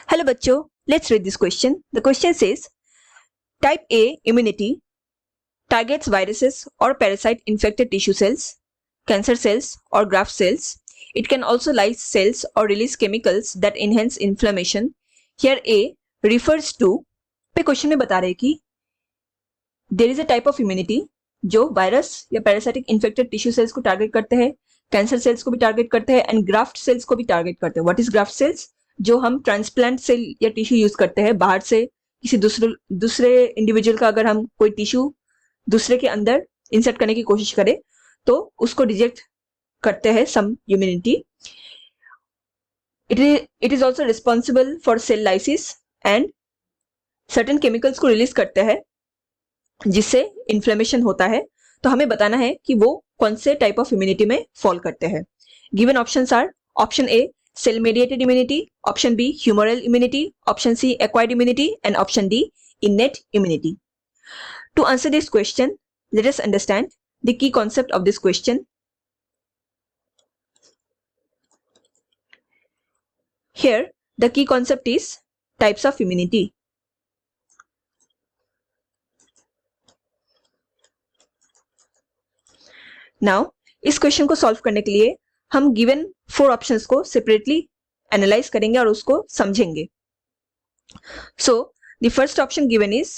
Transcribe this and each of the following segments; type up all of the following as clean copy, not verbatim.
Hello बच्चों, let's read this question. The question says, type A immunity targets viruses or parasite infected tissue cells, cancer cells or graft cells. It can also lyse cells or release chemicals that enhance inflammation. Here A refers to पे question में बता रहे कि there is a type of immunity जो virus या parasitic infected tissue sales को target करते हैं, कैंसर सेल्स को भी टारगेट करते हैं एंड ग्राफ्ट सेल्स को भी टारगेट करते हैं. What is graft cells? जो हम ट्रांसप्लांट सेल या टिश्यू यूज करते हैं बाहर से किसी दूसरे इंडिविजुअल का, अगर हम कोई टिश्यू दूसरे के अंदर इंसर्ट करने की कोशिश करें तो उसको रिजेक्ट करते हैं some immunity. It is also responsible for cell lysis and certain chemicals को रिलीज करते हैं जिससे इन्फ्लेमेशन होता है. तो हमें बताना है कि वो कौन से टाइप ऑफ इम्यूनिटी में फॉल करते हैं. Given options are option A cell mediated immunity, option B humoral immunity, option C acquired immunity and option D innate immunity. To answer this question, let us understand the key concept of this question. Here the key concept is types of immunity. Now इस question को solve करने के लिए हम given 4 options को separately analyse करेंगे और उसको समझेंगे. So the first option given is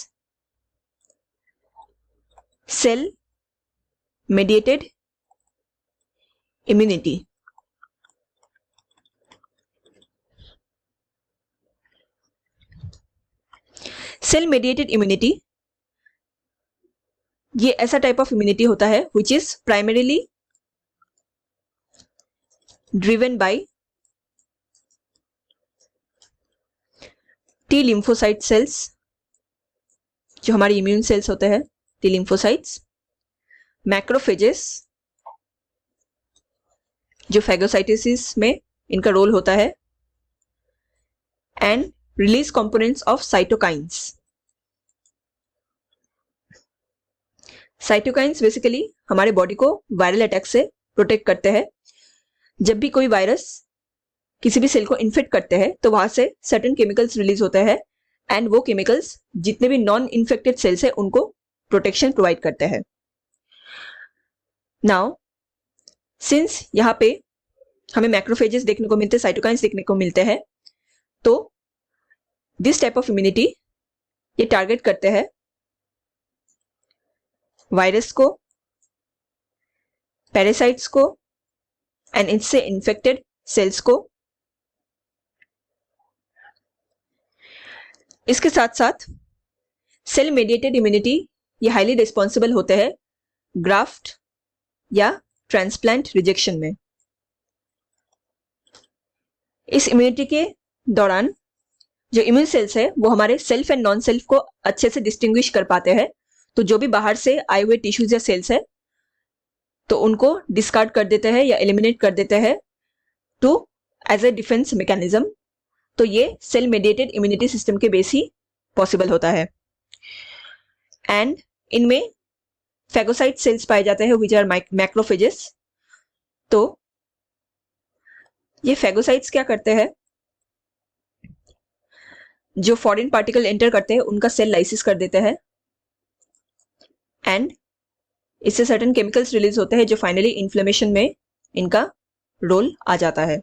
cell mediated immunity. Cell mediated immunity ये ऐसा टाइप ऑफ इम्यूनिटी होता है which is primarily driven by T lymphocyte cells, जो हमारे इम्यून सेल्स होते हैं, T lymphocytes, macrophages जो phagocytosis में इनका रोल होता है, and release components of cytokines. cytokines basically हमारे बॉडी को वायरल अटैक से प्रोटेक्ट करते हैं. जब भी कोई वायरस किसी भी सेल को इन्फेक्ट करते हैं तो वहां से सर्टेन केमिकल्स रिलीज होते हैं एंड वो केमिकल्स जितने भी नॉन इन्फेक्टेड सेल्स है उनको प्रोटेक्शन प्रोवाइड करते हैं. नाउ सिंस यहाँ पे हमें मैक्रोफेजेस देखने को मिलते हैं, साइटोकाइंस देखने को मिलते हैं, तो दिस टाइप ऑफ इम्यूनिटी ये टारगेट करते हैं वायरस को, पैरासाइट्स को एंड इनसे इन्फेक्टेड सेल्स को. इसके साथ साथ सेल मेडिएटेड इम्यूनिटी ये हाईली रिस्पॉन्सिबल होते हैं ग्राफ्ट या ट्रांसप्लांट रिजेक्शन में. इस इम्यूनिटी के दौरान जो इम्यून सेल्स है वो हमारे सेल्फ एंड नॉन सेल्फ को अच्छे से डिस्टिंग्विश कर पाते हैं. तो जो भी बाहर से आए हुए टिश्यूज या सेल्स है तो उनको डिस्कार्ड कर देते हैं या एलिमिनेट कर देते हैं to as a defence mechanism. तो ये सेल मेडिएटेड इम्यूनिटी सिस्टम के बेस ही पॉसिबल होता है. एंड इनमें फैगोसाइट सेल्स पाए जाते हैं विच आर मैक्रोफेजेस. तो ये फैगोसाइट्स क्या करते हैं, जो फॉरेन पार्टिकल एंटर करते हैं उनका सेल लाइसिस कर देते हैं एंड इससे सर्टेन केमिकल्स रिलीज होते हैं जो फाइनली इन्फ्लेमेशन में इनका रोल आ जाता है.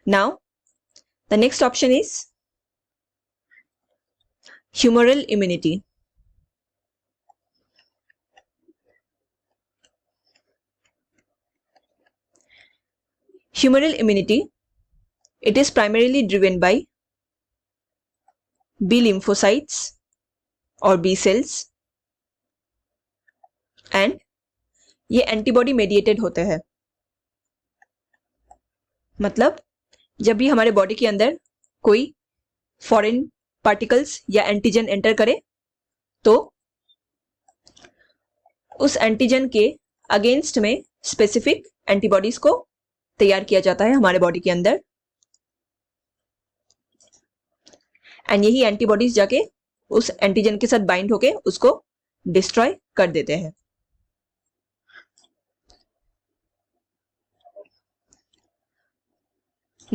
Now the next option is humoral immunity. Humoral immunity, it is primarily driven by B lymphocytes और B cells and ये एंटीबॉडी मेडिएटेड होते हैं. मतलब जब भी हमारे बॉडी के अंदर कोई फॉरेन पार्टिकल्स या एंटीजन एंटर करे तो उस एंटीजन के अगेंस्ट में स्पेसिफिक एंटीबॉडीज को तैयार किया जाता है हमारे बॉडी के अंदर एंड यही एंटीबॉडीज जाके उस एंटीजन के साथ बाइंड होके उसको डिस्ट्रॉय कर देते हैं.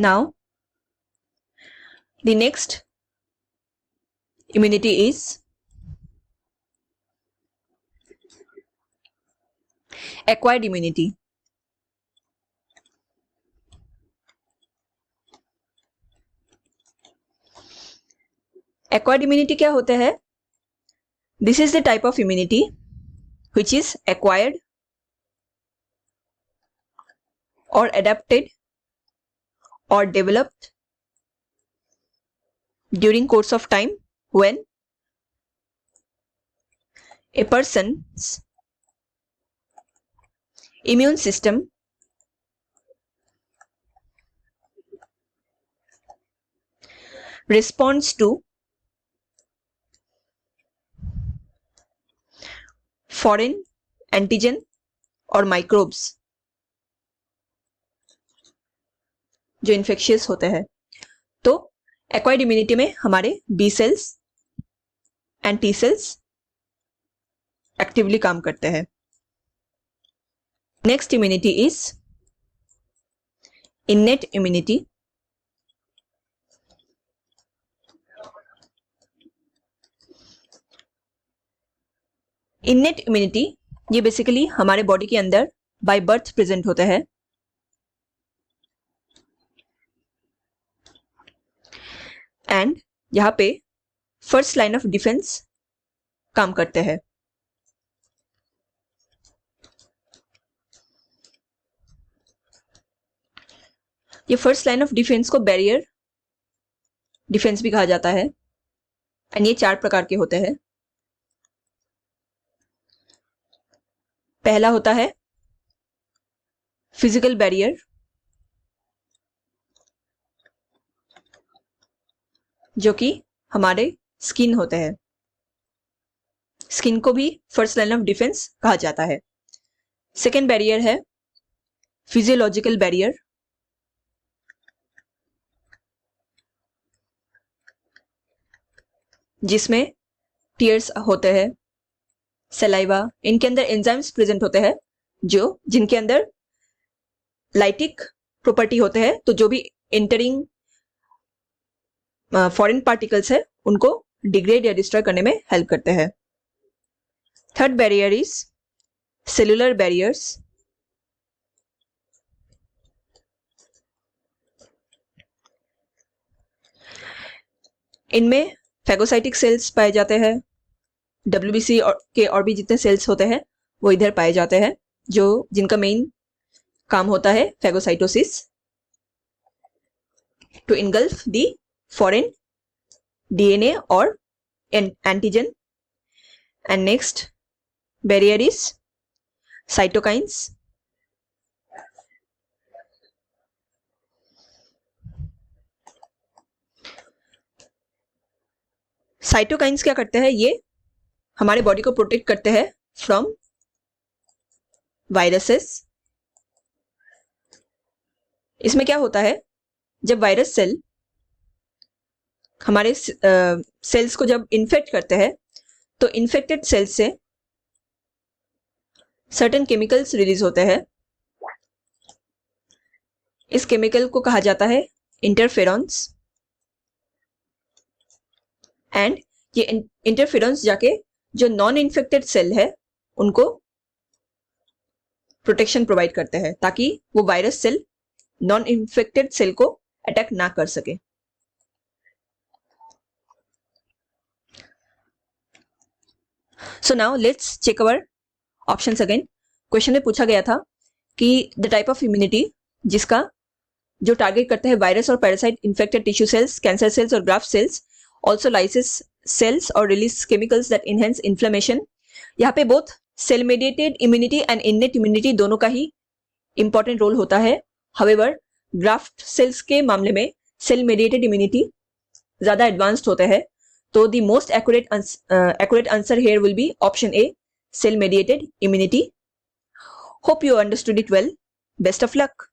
Now, the next immunity is acquired immunity. Acquired immunity क्या होता है? This is the type of immunity which is acquired or adapted or developed during course of time when a person's immune system responds to foreign antigen और microbes जो infectious होते हैं। तो acquired immunity में हमारे B cells and T cells actively काम करते हैं। Next immunity is innate immunity. Innate immunity ये बेसिकली हमारे बॉडी के अंदर बाय बर्थ प्रेजेंट होता है एंड यहाँ पे फर्स्ट लाइन ऑफ डिफेंस काम करते हैं। ये फर्स्ट लाइन ऑफ डिफेंस को बैरियर डिफेंस भी कहा जाता है एंड ये 4 प्रकार के होते हैं। पहला होता है फिजिकल बैरियर, जो कि हमारे स्किन होते हैं। स्किन को भी फर्स्ट लाइन ऑफ डिफेंस कहा जाता है। सेकेंड बैरियर है फिजियोलॉजिकल बैरियर, जिसमें टीयर्स होते हैं, सलाइवा, इनके अंदर एंजाइम्स प्रेजेंट होते हैं जो जिनके अंदर लाइटिक प्रॉपर्टी होते हैं, तो जो भी एंटरिंग फॉरेन पार्टिकल्स है उनको डिग्रेड या डिस्ट्रॉय करने में हेल्प करते हैं। Third barrier is cellular barriers. इनमें फैगोसाइटिक सेल्स पाए जाते हैं। WBC के और भी जितने सेल्स होते हैं वो इधर पाए जाते हैं, जो जिनका मेन काम होता है phagocytosis, to engulf the foreign DNA or antigen. And next barrier is cytokines. Cytokines क्या करते हैं? ये हमारे बॉडी को प्रोटेक्ट करते हैं फ्रॉम वायरसेस। इसमें क्या होता है, जब वायरस सेल हमारे सेल्स को जब इन्फेक्ट करते हैं तो इन्फेक्टेड सेल्स से सर्टेन केमिकल्स रिलीज होते हैं। इस केमिकल को कहा जाता है इंटरफेरॉन्स एंड ये इंटरफेरॉन्स जाके जो नॉन इन्फेक्टेड सेल है उनको प्रोटेक्शन प्रोवाइड करते हैं ताकि वो virus cell non infected cell को अटैक ना कर सके। So now let's check our options again. Question में पूछा गया था कि द टाइप ऑफ इम्यूनिटी जिसका जो टारगेट करता है वायरस और parasite infected tissue cells, cancer cells और graft cells, also lysis cells और release chemicals that enhance inflammation. यहाँ पे both cell mediated immunity and innate immunity दोनों का ही इंपॉर्टेंट रोल होता है। हाउएवर ग्राफ्ट सेल्स के मामले में सेल मेडिएटेड इम्यूनिटी ज्यादा एडवांस्ड होता है, तो the most accurate answer here will be option A, cell mediated immunity. Hope you understood it well. Best of luck.